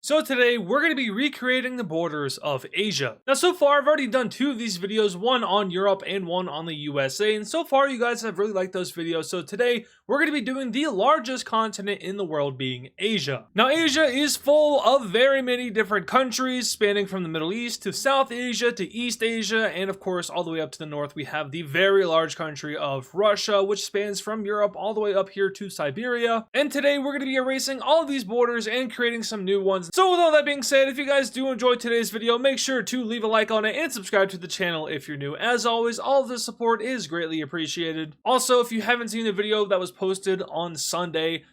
So today we're going to be recreating the borders of Asia. Now so far I've already done two of these videos, one on Europe and one on the USA, and so far you guys have really liked those videos. So today we're going to be doing the largest continent in the world, being Asia. Now Asia is full of very many different countries, spanning from the Middle East to South Asia to East Asia, and of course all the way up to the north we have the very large country of Russia, which spans from Europe all the way up here to Siberia. And today we're going to be erasing all of these borders and creating some new ones. So with all that being said, if you guys do enjoy today's video, make sure to leave a like on it and subscribe to the channel if you're new. As always, all of the support is greatly appreciated. Also, if you haven't seen the video that was posted on Sunday,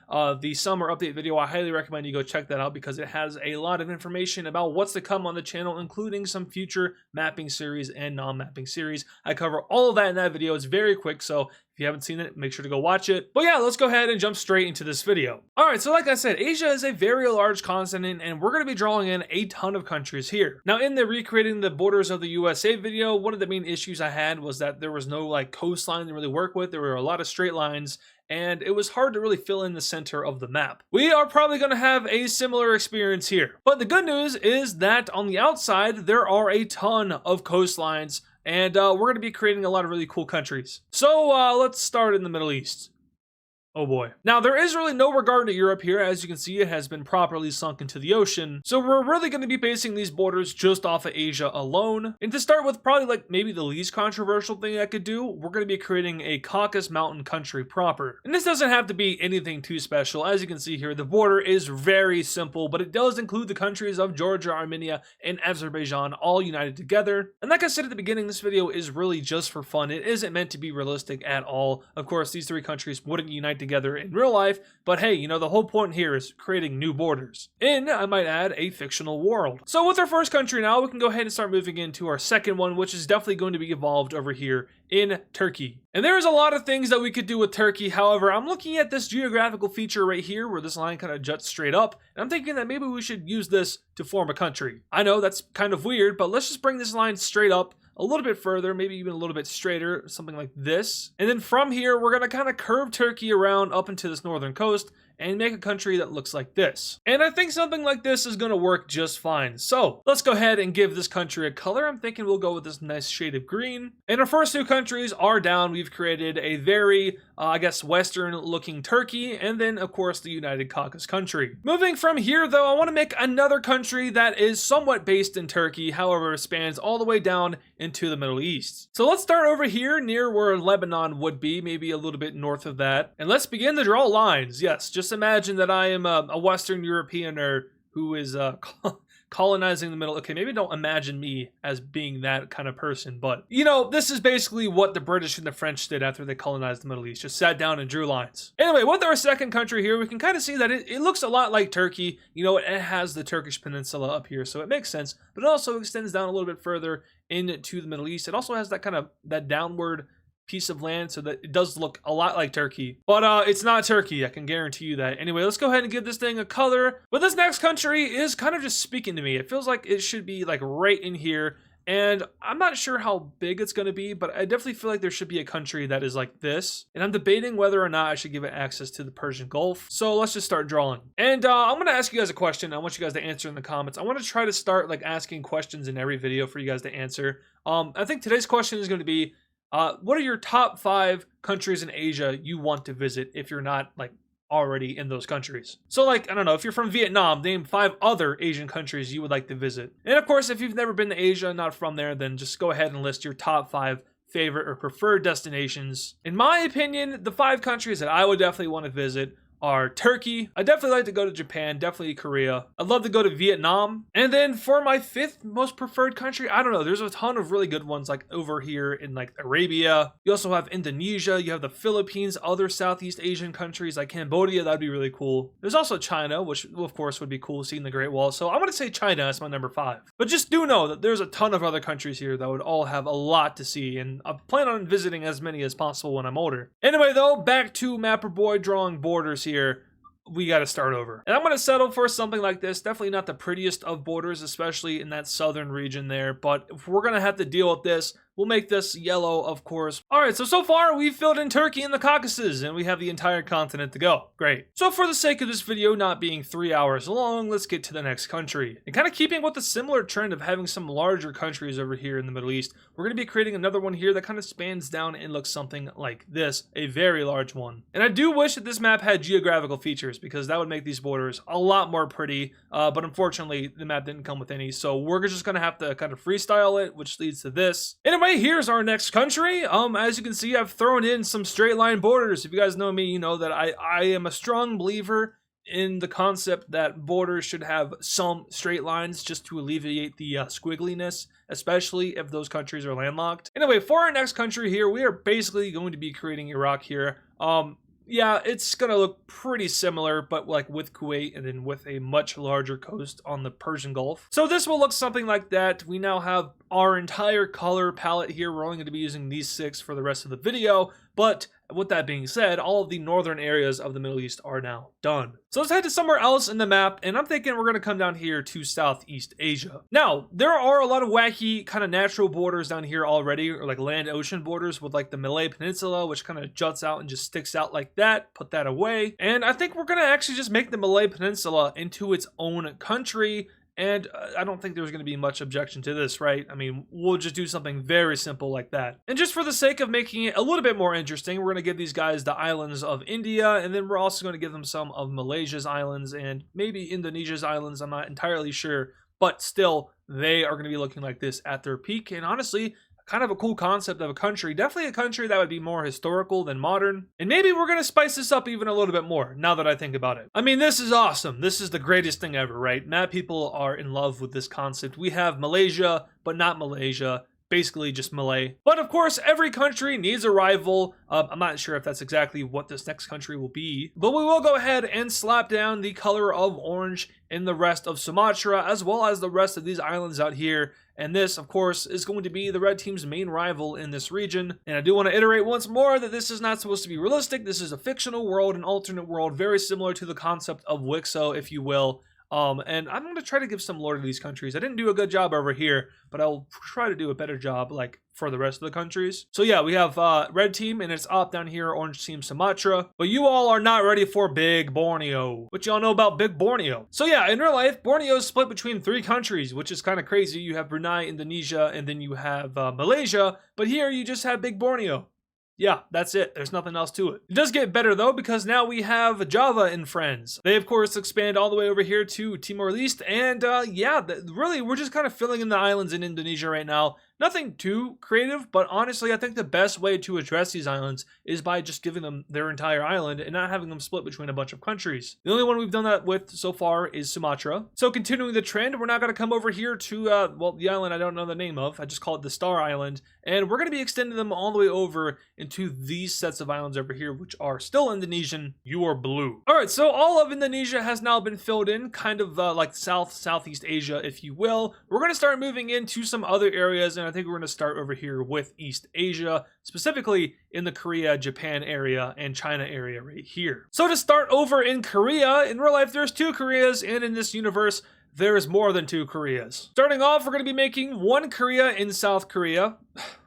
the summer update video, I highly recommend you go check that out because it has a lot of information about what's to come on the channel, including some future mapping series and non-mapping series. I cover all of that in that video. It's very quick, so if you haven't seen it, make sure to go watch it. But yeah, let's go ahead and jump straight into this video. Alright, so like I said, Asia is a very large continent, and we're going to be drawing in a ton of countries here. Now, in the recreating the borders of the USA video, one of the main issues I had was that there was no coastline to really work with. There were a lot of straight lines, and it was hard to really fill in the center of the map. We are probably going to have a similar experience here. But the good news is that on the outside, there are a ton of coastlines, and we're going to be creating a lot of really cool countries. So let's start in the Middle East. Oh boy. Now, there is really no regard to Europe here. As you can see, it has been properly sunk into the ocean. So we're really going to be basing these borders just off of Asia alone. And to start with, probably maybe the least controversial thing I could do, we're going to be creating a Caucasus mountain country proper. And this doesn't have to be anything too special. As you can see here, the border is very simple, but it does include the countries of Georgia, Armenia, and Azerbaijan all united together. And like I said at the beginning, this video is really just for fun. It isn't meant to be realistic at all. Of course, these three countries wouldn't unite together in real life, but hey, you know, the whole point here is creating new borders in, I might add, a fictional world. So with our first country now, we can go ahead and start moving into our second one, which is definitely going to be evolved over here in Turkey. And there's a lot of things that we could do with Turkey. However, I'm looking at this geographical feature right here where this line kind of juts straight up, and I'm thinking that maybe we should use this to form a country. I know that's kind of weird, but let's just bring this line straight up a little bit further, maybe even a little bit straighter, something like this. And then from here, we're going to kind of curve Turkey around up into this northern coast and make a country that looks like this. And I think something like this is going to work just fine. So let's go ahead and give this country a color. I'm thinking we'll go with this nice shade of green. And our first two countries are down. We've created a very, I guess, Western looking Turkey, and then of course the United Caucasus country. Moving from here though, I want to make another country that is somewhat based in Turkey, however spans all the way down into the Middle East. So let's start over here near where Lebanon would be, maybe a little bit north of that. And let's begin to draw lines. Yes, just imagine that I am a Western Europeaner who is colonizing the middle. Okay, maybe don't imagine me as being that kind of person, but you know, this is basically what the British and the French did after they colonized the Middle East. Just sat down and drew lines. Anyway, with our second country here, we can kind of see that it looks a lot like Turkey. You know, it has the Turkish peninsula up here, so it makes sense, but it also extends down a little bit further into the Middle East. It also has that kind of that downward piece of land, so that it does look a lot like Turkey, but it's not Turkey, I can guarantee you that. Anyway, let's go ahead and give this thing a color. But this next country is kind of just speaking to me. It feels like it should be like right in here, and I'm not sure how big it's going to be, but I definitely feel like there should be a country that is like this, and I'm debating whether or not I should give it access to the Persian Gulf. So let's just start drawing. And I'm going to ask you guys a question. I want you guys to answer in the comments. I want to try to start asking questions in every video for you guys to answer. I think today's question is going to be, what are your top 5 countries in Asia you want to visit if you're not already in those countries? So I don't know, if you're from Vietnam, name 5 other Asian countries you would like to visit. And of course, if you've never been to Asia, not from there, then just go ahead and list your top 5 favorite or preferred destinations. In my opinion, the 5 countries that I would definitely want to visit are Turkey. I'd definitely like to go to Japan, definitely Korea. I'd love to go to Vietnam. And then for my 5th most preferred country, I don't know, there's a ton of really good ones over here in Arabia. You also have Indonesia, you have the Philippines, other Southeast Asian countries like Cambodia, that'd be really cool. There's also China, which of course would be cool, seeing the Great Wall. So I'm gonna say China as my number 5. But just do know that there's a ton of other countries here that would all have a lot to see, and I plan on visiting as many as possible when I'm older. Anyway though, back to Mapper Boy drawing borders here. We got to start over. And I'm going to settle for something like this. Definitely not the prettiest of borders, especially in that southern region there. But if we're going to have to deal with this, we'll make this yellow, of course. All right, so far we've filled in Turkey and the Caucasus, and we have the entire continent to go. Great. So for the sake of this video not being 3 hours long, let's get to the next country. And kind of keeping with the similar trend of having some larger countries over here in the Middle East, we're going to be creating another one here that kind of spans down and looks something like this, a very large one. And I do wish that this map had geographical features, because that would make these borders a lot more pretty, but unfortunately the map didn't come with any, so we're just going to have to kind of freestyle it, which leads to this. Anyway, here's our next country. As you can see, I've thrown in some straight line borders. If you guys know me, you know that I am a strong believer in the concept that borders should have some straight lines just to alleviate the squiggliness, especially if those countries are landlocked. Anyway, for our next country here, we are basically going to be creating Iraq here. Yeah, it's gonna look pretty similar, but like with Kuwait and then with a much larger coast on the Persian Gulf. So this will look something like that. We now have our entire color palette here. We're only going to be using these 6 for the rest of the video, but with that being said, all of the northern areas of the Middle East are now done. So let's head to somewhere else in the map, and I'm thinking we're going to come down here to Southeast Asia. Now, there are a lot of wacky kind of natural borders down here already, or like land-ocean borders with like the Malay Peninsula, which kind of juts out and just sticks out like that. Put that away. And I think we're going to actually just make the Malay Peninsula into its own country. And I don't think there's going to be much objection to this, right? I mean, we'll just do something very simple like that. And just for the sake of making it a little bit more interesting, we're going to give these guys the islands of India, and then we're also going to give them some of Malaysia's islands and maybe Indonesia's islands. I'm not entirely sure, but still, they are going to be looking like this at their peak. And honestly, kind of a cool concept of a country. Definitely a country that would be more historical than modern. And maybe we're going to spice this up even a little bit more now that I think about it. I mean, this is awesome. This is the greatest thing ever, right? Map people are in love with this concept. We have Malaysia, but not Malaysia. Basically just Malay. But of course, every country needs a rival. I'm not sure if that's exactly what this next country will be, but we will go ahead and slap down the color of orange in the rest of Sumatra, as well as the rest of these islands out here. And this, of course, is going to be the red team's main rival in this region. And I do want to iterate once more that this is not supposed to be realistic. This is a fictional world, an alternate world, very similar to the concept of Wixo, if you will. And I'm going to try to give some lore to these countries. I didn't do a good job over here, but I'll try to do a better job, like, for the rest of the countries. So yeah, we have red team and it's up down here, orange team Sumatra. But you all are not ready for Big Borneo. What y'all know about Big Borneo? So yeah, in real life, Borneo is split between 3 countries, which is kind of crazy. You have Brunei, Indonesia, and then you have Malaysia. But here you just have Big Borneo. Yeah, that's it. There's nothing else to it. It does get better though, because now we have Java and friends. They of course expand all the way over here to Timor-Leste, and yeah, really we're just kind of filling in the islands in Indonesia right now. Nothing too creative, but honestly, I think the best way to address these islands is by just giving them their entire island and not having them split between a bunch of countries. The only one we've done that with so far is Sumatra. So continuing the trend, we're now going to come over here to, well, the island I don't know the name of. I just call it the Star Island. And we're going to be extending them all the way over into these sets of islands over here, which are still Indonesian. You are blue. All right, so all of Indonesia has now been filled in, kind of like Southeast Asia, if you will. We're going to start moving into some other areas, and I think we're going to start over here with East Asia, specifically in the Korea, Japan area, and China area right here. So to start over in Korea, in real life, there's 2 Koreas, and in this universe, there's more than 2 Koreas. Starting off, we're going to be making 1 Korea in South Korea.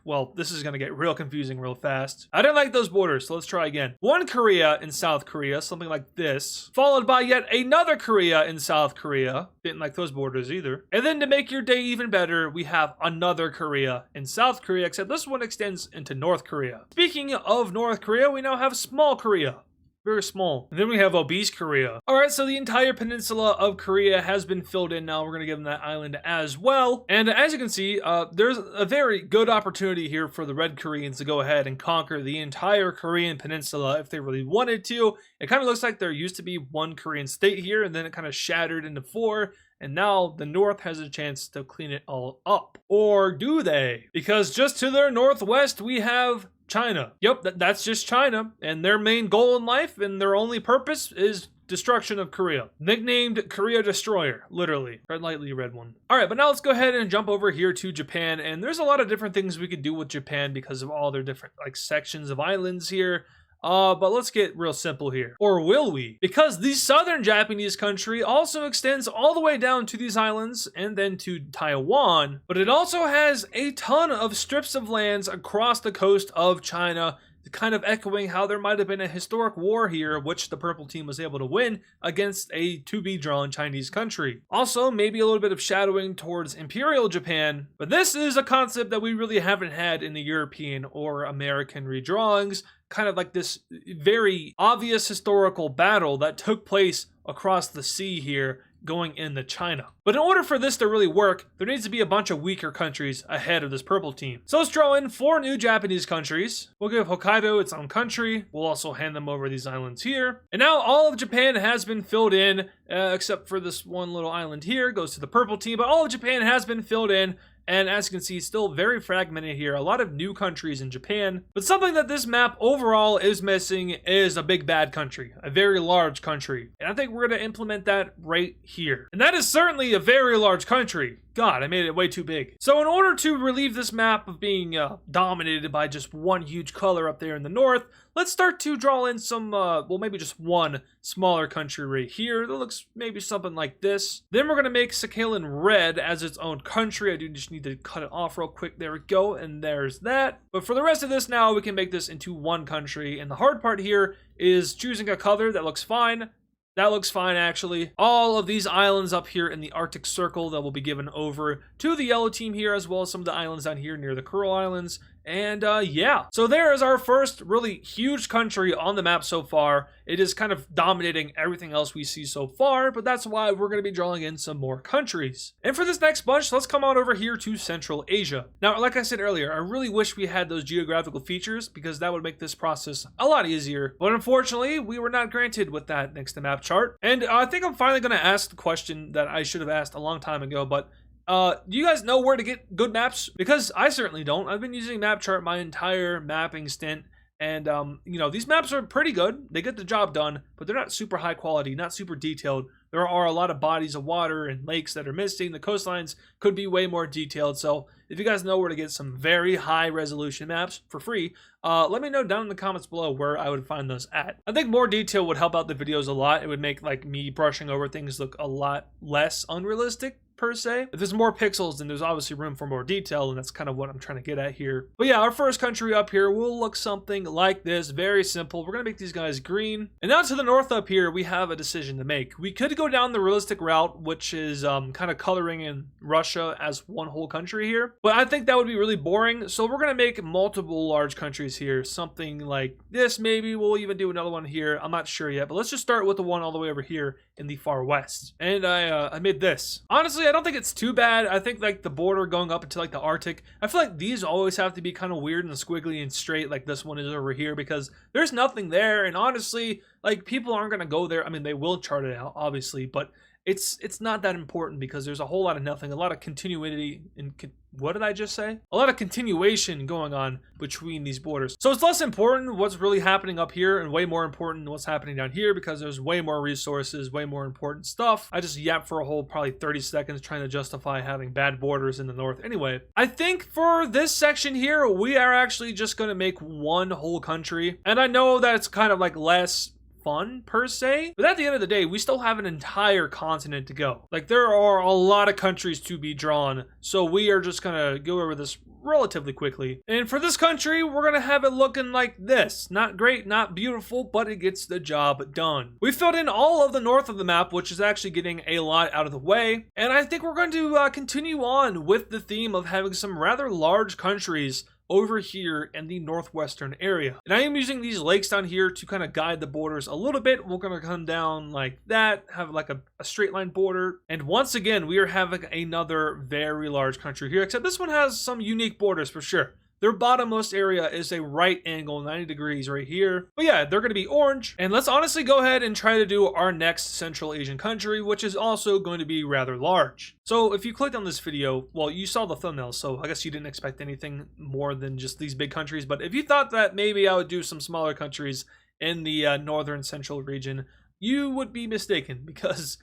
Well, this is going to get real confusing real fast. I didn't like those borders, so let's try again. 1 Korea in South Korea, something like this. Followed by yet another Korea in South Korea. Didn't like those borders either. And then to make your day even better, we have another Korea in South Korea, except this one extends into North Korea. Speaking of North Korea, we now have Small Korea. Very small. And then we have Obese Korea. All right, so the entire peninsula of Korea has been filled in now. We're going to give them that island as well. And as you can see, there's a very good opportunity here for the Red Koreans to go ahead and conquer the entire Korean peninsula if they really wanted to. It kind of looks like there used to be 1 Korean state here, and then it kind of shattered into 4. And now the North has a chance to clean it all up. Or do they? Because just to their northwest, we have China. Yep, that's just China. And their main goal in life and their only purpose is destruction of Korea. Nicknamed Korea Destroyer, literally. Red lightly red one. All right, but now let's go ahead and jump over here to Japan. And there's a lot of different things we could do with Japan because of all their different like sections of islands here. But let's get real simple here. Or will we? Because the southern Japanese country also extends all the way down to these islands and then to Taiwan, but it also has a ton of strips of lands across the coast of China, kind of echoing how there might have been a historic war here, which the purple team was able to win against a to-be-drawn Chinese country. Also, maybe a little bit of shadowing towards Imperial Japan, but this is a concept that we really haven't had in the European or American redrawings, kind of like this very obvious historical battle that took place across the sea here, going into China. But in order for this to really work, there needs to be a bunch of weaker countries ahead of this purple team. So let's draw in 4 new Japanese countries. We'll give Hokkaido its own country. We'll also hand them over these islands here. And now all of Japan has been filled in, except for this one little island here, goes to the purple team, but all of Japan has been filled in. And as you can see, still very fragmented here. A lot of new countries in Japan. But something that this map overall is missing is a big bad country. A very large country. And I think we're going to implement that right here. And that is certainly a very large country. God, I made it way too big. So in order to relieve this map of being dominated by just one huge color up there in the north, let's start to draw in some, well, maybe just one smaller country right here. That looks maybe something like this. Then we're going to make Sakhalin red as its own country. I do just need to cut it off real quick. There we go, and there's that. But for the rest of this now, we can make this into one country. And the hard part here is choosing a color that looks fine. That looks fine, actually. All of these islands up here in the Arctic Circle that will be given over to the yellow team here, as well as some of the islands down here near the Kuril Islands. And yeah, so there is our first really huge country on the map so far. It is kind of dominating everything else we see so far, but that's why we're going to be drawing in some more countries. And for this next bunch, let's come on over here to Central Asia. Now, like I said earlier, I really wish we had those geographical features because that would make this process a lot easier. But unfortunately, we were not granted with that next to map chart. And I think I'm finally going to ask the question that I should have asked a long time ago, but do you guys know where to get good maps? Because I certainly don't. I've been using map chart my entire mapping stint. And, you know, these maps are pretty good. They get the job done, but they're not super high quality, not super detailed. There are a lot of bodies of water and lakes that are missing. The coastlines could be way more detailed. So if you guys know where to get some very high resolution maps for free, let me know down in the comments below where I would find those at. I think more detail would help out the videos a lot. It would make like me brushing over things look a lot less unrealistic, per se. If there's more pixels, then there's obviously room for more detail, and that's kind of what I'm trying to get at here. But yeah, our first country up here will look something like this. Very simple. We're gonna make these guys green. And now to the north up here, we have a decision to make. We could go down the realistic route, which is kind of coloring in Russia as one whole country here, but I think that would be really boring. So we're gonna make multiple large countries here, something like this. Maybe we'll even do another one here. I'm not sure yet, but let's just start with the one all the way over here in the far west. And I made this. Honestly, I don't think it's too bad. I think like the border going up into like the Arctic, I feel like these always have to be kind of weird and squiggly and straight like this one is over here because there's nothing there. And honestly, like people aren't going to go there. I mean, they will chart it out obviously, but it's not that important because there's a whole lot of nothing, a lot of continuity and what did I just say? A lot of continuation going on between these borders. So it's less important what's really happening up here and way more important what's happening down here because there's way more resources, way more important stuff. I just yapped for a whole probably 30 seconds trying to justify having bad borders in the north. Anyway, I think for this section here, we are actually just going to make one whole country. And I know that it's kind of like less fun per se, but at the end of the day, we still have an entire continent to go. Like there are a lot of countries to be drawn, so we are just gonna go over this relatively quickly. And for this country, we're gonna have it looking like this. Not great, not beautiful, but it gets the job done. We filled in all of the north of the map, which is actually getting a lot out of the way, and I think we're going to continue on with the theme of having some rather large countries over here in the northwestern area. And I am using these lakes down here to kind of guide the borders a little bit. We're going to come down like that, have like a straight line border. And once again, we are having another very large country here, except this one has some unique borders for sure. Their bottommost area is a right angle, 90 degrees right here. But yeah, they're going to be orange. And let's honestly go ahead and try to do our next Central Asian country, which is also going to be rather large. So if you clicked on this video, well, you saw the thumbnail, so I guess you didn't expect anything more than just these big countries. But if you thought that maybe I would do some smaller countries in the northern central region, you would be mistaken because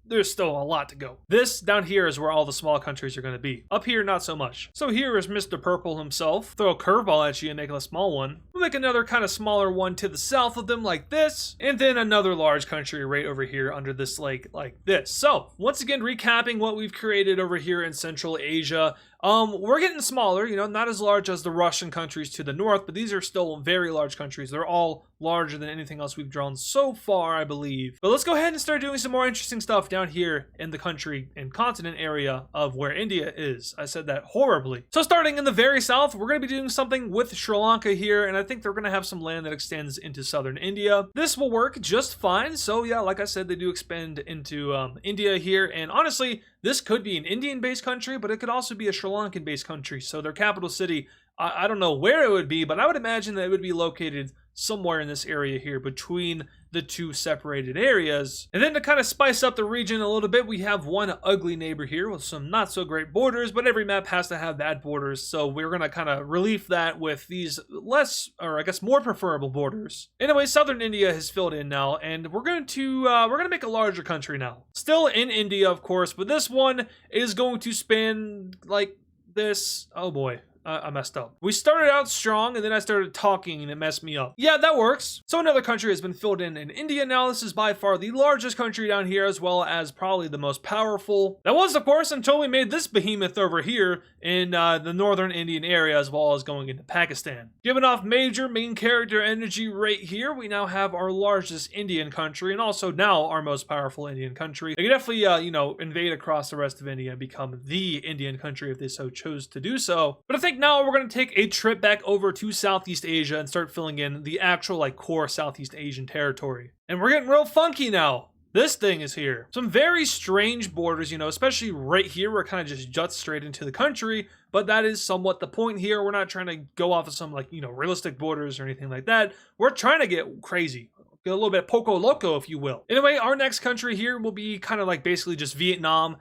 there's still a lot to go. This down here is where all the small countries are going to be. Up here, not so much. So here is Mr. Purple himself. Throw a curveball at you and make a small one. We'll make another kind of smaller one to the south of them like this. And then another large country right over here under this lake like this. So once again, recapping what we've created over here in Central Asia. We're getting smaller, you know, not as large as the Russian countries to the north, but these are still very large countries. They're all larger than anything else we've drawn so far, I believe. But let's go ahead and start doing some more interesting stuff down here in the country and continent area of where India is. I said that horribly. So starting in the very south, we're going to be doing something with Sri Lanka here, and I think they're going to have some land that extends into southern India. This will work just fine. So yeah, like I said, they do expand into India here, and honestly, this could be an Indian-based country, but it could also be a Sri Lankan-based country. So their capital city, I don't know where it would be, but I would imagine that it would be located somewhere in this area here between the two separated areas. And then to kind of spice up the region a little bit, we have one ugly neighbor here with some not so great borders, but every map has to have bad borders. So we're going to kind of relieve that with these less, or I guess more preferable borders. Anyway, southern India has filled in now, and we're going to make a larger country now. Still in India, of course, but this one is going to span like this. Oh boy. I messed up. We started out strong and then I started talking and it messed me up. Yeah, that works. So another country has been filled in India now. This is by far the largest country down here, as well as probably the most powerful. That was, of course, until we made this behemoth over here in the northern Indian area, as well as going into Pakistan. Giving off major main character energy right here, we now have our largest Indian country and also now our most powerful Indian country. They could definitely, you know, invade across the rest of India and become the Indian country if they so chose to do so. But I think now we're going to take a trip back over to Southeast Asia and start filling in the actual like core Southeast Asian territory. And we're getting real funky now. This thing is here. Some very strange borders, you know, especially right here where it kind of just juts straight into the country, but that is somewhat the point here. We're not trying to go off of some like, you know, realistic borders or anything like that. We're trying to get crazy. Get a little bit poco loco, if you will. Anyway, our next country here will be kind of like basically just Vietnam.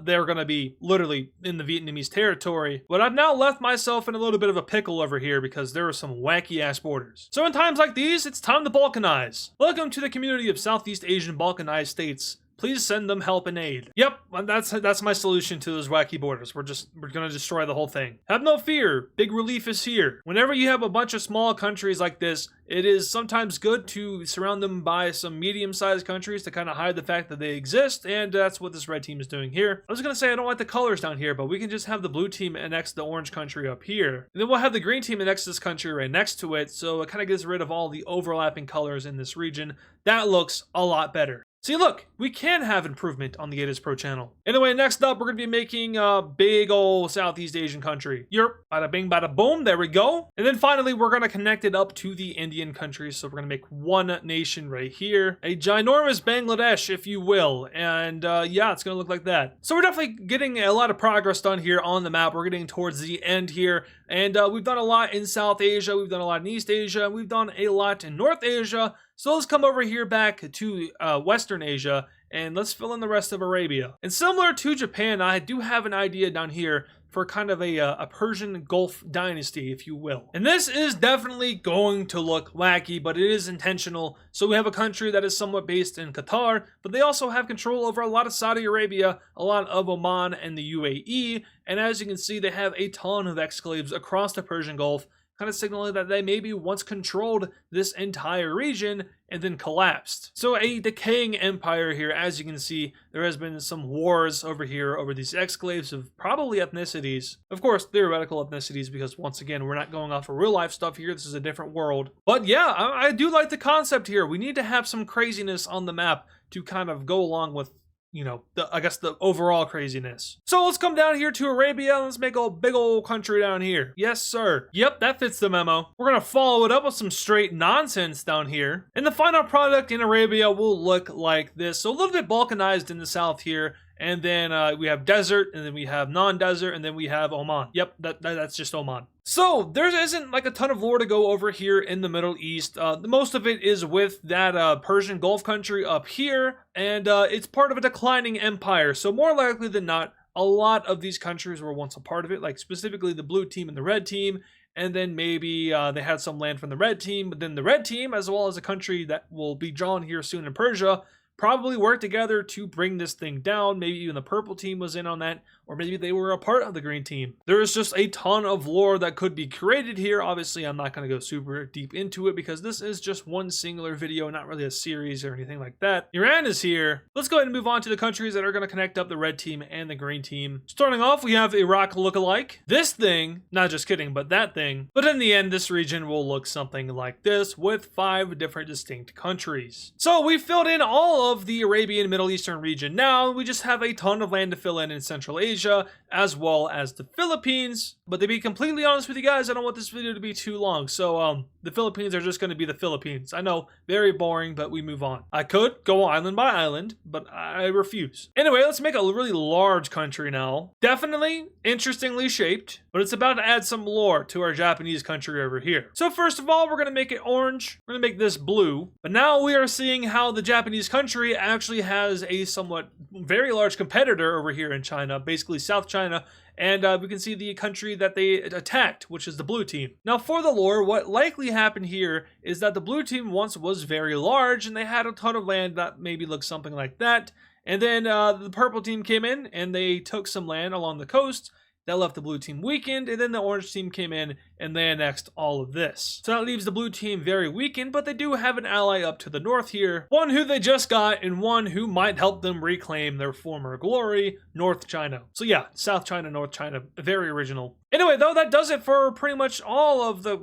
They're going to be literally in the Vietnamese territory. But I've now left myself in a little bit of a pickle over here because there are some wacky ass borders. So in times like these, it's time to balkanize. Welcome to the community of Southeast Asian balkanized states. Please send them help and aid. Yep, that's my solution to those wacky borders. We're gonna destroy the whole thing. Have no fear, big relief is here. Whenever you have a bunch of small countries like this, it is sometimes good to surround them by some medium-sized countries to kind of hide the fact that they exist, and that's what this red team is doing here. I was gonna say I don't like the colors down here, but we can just have the blue team annex the orange country up here. And then we'll have the green team annex this country right next to it, so it kind of gets rid of all the overlapping colors in this region. That looks a lot better. See, look, we can have improvement on the AdizzPro channel. Anyway, next up, we're going to be making a big old Southeast Asian country. Europe, bada bing, bada boom, there we go. And then finally, we're going to connect it up to the Indian countries. So we're going to make one nation right here. A ginormous Bangladesh, if you will. And yeah, it's going to look like that. So we're definitely getting a lot of progress done here on the map. We're getting towards the end here. And we've done a lot in South Asia. We've done a lot in East Asia. We've done a lot in North Asia. So let's come over here back to Western Asia and let's fill in the rest of Arabia. And similar to Japan, I do have an idea down here for kind of a Persian Gulf dynasty, if you will. And this is definitely going to look wacky, but it is intentional. So we have a country that is somewhat based in Qatar, but they also have control over a lot of Saudi Arabia, a lot of Oman and the UAE. And as you can see, they have a ton of exclaves across the Persian Gulf, kind of signaling that they maybe once controlled this entire region and then collapsed. So a decaying empire here. As you can see, there has been some wars over here over these exclaves of probably ethnicities. Of course, theoretical ethnicities, because once again, we're not going off of real life stuff here. This is a different world. But yeah, I do like the concept here. We need to have some craziness on the map to kind of go along with, you know, I guess the overall craziness. So let's come down here to Arabia and let's make a big old country down here. Yes, sir. Yep, that fits the memo. We're gonna follow it up with some straight nonsense down here. And the final product in Arabia will look like this. So a little bit balkanized in the south here. And then we have desert, and then we have non-desert, and then we have Oman. Yep, that's just Oman. So there isn't like a ton of lore to go over here in the Middle East. Most of it is with that Persian Gulf country up here, and it's part of a declining empire. So more likely than not, a lot of these countries were once a part of it, like specifically the blue team and the red team. And then maybe they had some land from the red team, but then the red team, as well as a country that will be drawn here soon in Persia, probably worked together to bring this thing down. Maybe even the purple team was in on that, or maybe they were a part of the green team. There is just a ton of lore that could be created here. Obviously, I'm not going to go super deep into it because this is just one singular video, not really a series or anything like that. Iran is here. Let's go ahead and move on to the countries that are going to connect up the red team and the green team. Starting off, we have Iraq lookalike. This thing, not just kidding, but that thing. But in the end, this region will look something like this with 5 different distinct countries. So we filled in all of the Arabian Middle Eastern region. Now we just have a ton of land to fill in Central Asia as well as the Philippines. But to be completely honest with you guys, I don't want this video to be too long. So the Philippines are just going to be the Philippines. I know, very boring, but we move on. I could go island by island, but I refuse. Anyway, let's make a really large country now. Definitely interestingly shaped, but it's about to add some lore to our Japanese country over here. So first of all, we're going to make it orange. We're going to make this blue. But now we are seeing how the Japanese country actually has a somewhat very large competitor over here in China, basically South China. And we can see the country that they attacked, which is the blue team. Now for the lore, what likely happened here is that the blue team once was very large and they had a ton of land that maybe looked something like that. And then the purple team came in and they took some land along the coast. That left the blue team weakened, and then the orange team came in and they annexed all of this. So that leaves the blue team very weakened, but they do have an ally up to the north here. One who they just got, and one who might help them reclaim their former glory, North China. So yeah, South China, North China, very original. Anyway, though, that does it for pretty much all of the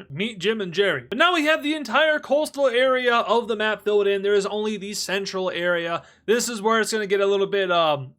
Meet Jim and Jerry. But now we have the entire coastal area of the map filled in. There is only the central area. This is where it's going to get a little bit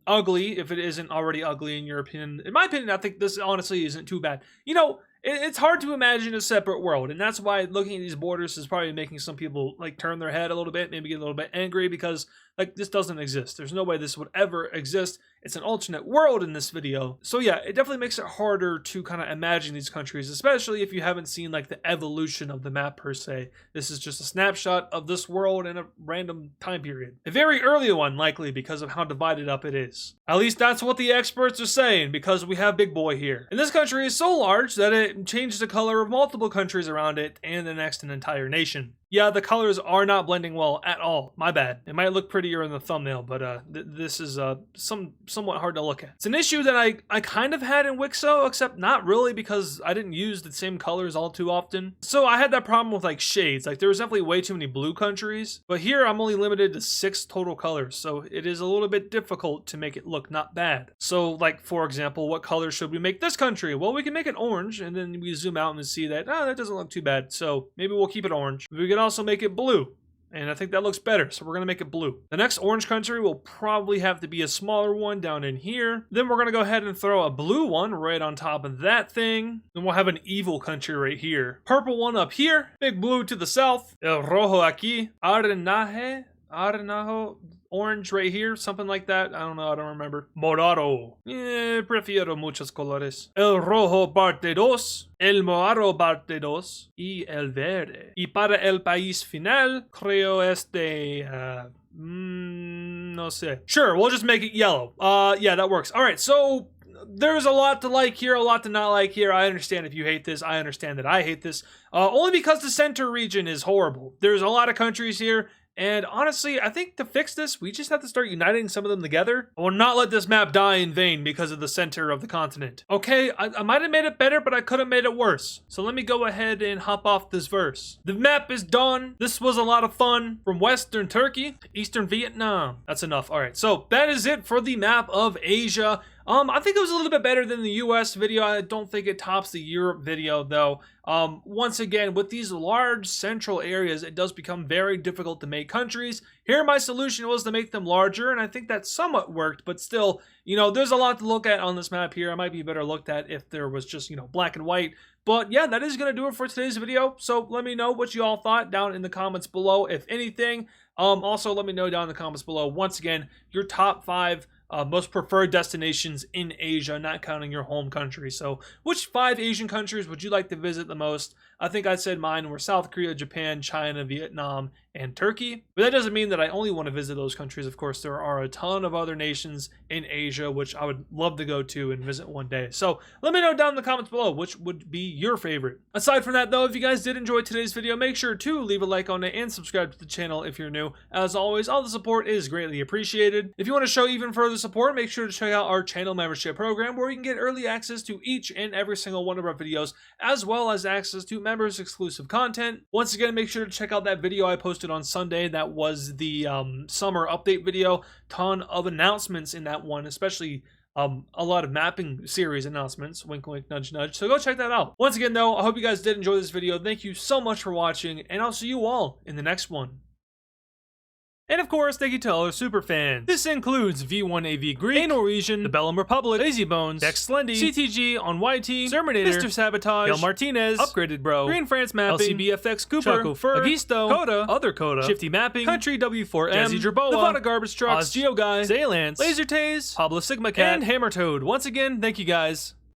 ugly, if it isn't already ugly in your opinion. In my opinion, I think this honestly isn't too bad. You know, it's hard to imagine a separate world, and that's why looking at these borders is probably making some people like turn their head a little bit, maybe get a little bit angry because like this doesn't exist. There's no way this would ever exist. It's an alternate world in this video. So yeah, it definitely makes it harder to kind of imagine these countries, especially if you haven't seen like the evolution of the map per se. This is just a snapshot of this world in a random time period. A very early one, likely because of how divided up it is. At least that's what the experts are saying, because we have Big Boy here. And this country is so large that it changes the color of multiple countries around it and annexed an entire nation. Yeah, the colors are not blending well at all. My bad. It might look prettier in the thumbnail, but this is somewhat hard to look at. It's an issue that I kind of had in Wixo, except not really because I didn't use the same colors all too often. So I had that problem with like shades. Like there was definitely way too many blue countries, but here I'm only limited to 6 total colors. So it is a little bit difficult to make it look not bad. So like, for example, what color should we make this country? Well, we can make it orange, and then we zoom out and see that, that doesn't look too bad. So maybe we'll keep it orange. We can also make it blue, and I think that looks better, so we're gonna make it blue. The next orange country will probably have to be a smaller one down in here. Then we're gonna go ahead and throw a blue one right on top of that thing. Then we'll have an evil country right here. Purple one up here, big blue to the south, el rojo aquí, Arenajo, orange right here, something like that. I don't know, I don't remember. Morado. Prefiero muchos colores. El rojo parte dos, el morado parte dos, y el verde. Y para el país final, creo no sé. Sure, we'll just make it yellow. Yeah, that works. All right, so there's a lot to like here, a lot to not like here. I understand if you hate this. I understand that I hate this. Only because the center region is horrible. There's a lot of countries here. And honestly, I think to fix this, we just have to start uniting some of them together. I will not let this map die in vain because of the center of the continent. Okay, I might have made it better, but I could have made it worse. So let me go ahead and hop off this verse. The map is done. This was a lot of fun. From Western Turkey, Eastern Vietnam. That's enough. All right, so that is it for the map of Asia. I think it was a little bit better than the US video. I don't think it tops the Europe video though. Once again, with these large central areas, it does become very difficult to make countries. Here, my solution was to make them larger, and I think that somewhat worked, but still, you know, there's a lot to look at on this map here. It might be better looked at if there was just, you know, black and white. But yeah, that is going to do it for today's video. So let me know what you all thought down in the comments below, if anything. Also, let me know down in the comments below, once again, your top 5 most preferred destinations in Asia, not counting your home country. So which 5 Asian countries would you like to visit the most? I think I said mine were South Korea, Japan, China, Vietnam, and Turkey. But that doesn't mean that I only want to visit those countries. Of course, there are a ton of other nations in Asia which I would love to go to and visit one day. So let me know down in the comments below which would be your favorite. Aside from that though, if you guys did enjoy today's video, make sure to leave a like on it and subscribe to the channel if you're new. As always, all the support is greatly appreciated. If you want to show even further support, make sure to check out our channel membership program where you can get early access to each and every single one of our videos, as well as access to members exclusive content. Once again, make sure to check out that video I posted on Sunday. That was the summer update video. Ton of announcements in that one, especially a lot of mapping series announcements. Wink wink, nudge nudge. So go check that out. Once again though, I hope you guys did enjoy this video. Thank you so much for watching, and I'll see you all in the next one. And of course, thank you to all our super fans. This includes V1AV Greek, A Norwegian, The Bellum Republic, Lazy Bones, Dex Slendy, CTG on YT, Terminator, Mr. Sabotage, Gail Martinez, Upgraded Bro, Green France Mapping, LCBFX Cooper, Choco Fur, Agisto, Coda, Other Coda, Shifty Mapping, Country W4M, Jazzy Jerboa, Nevada Garbage Trucks, Geo Guy, Zaylance, Laser Taze, Pablo Sigma Cat, and Hammer Toad. Once again, thank you guys.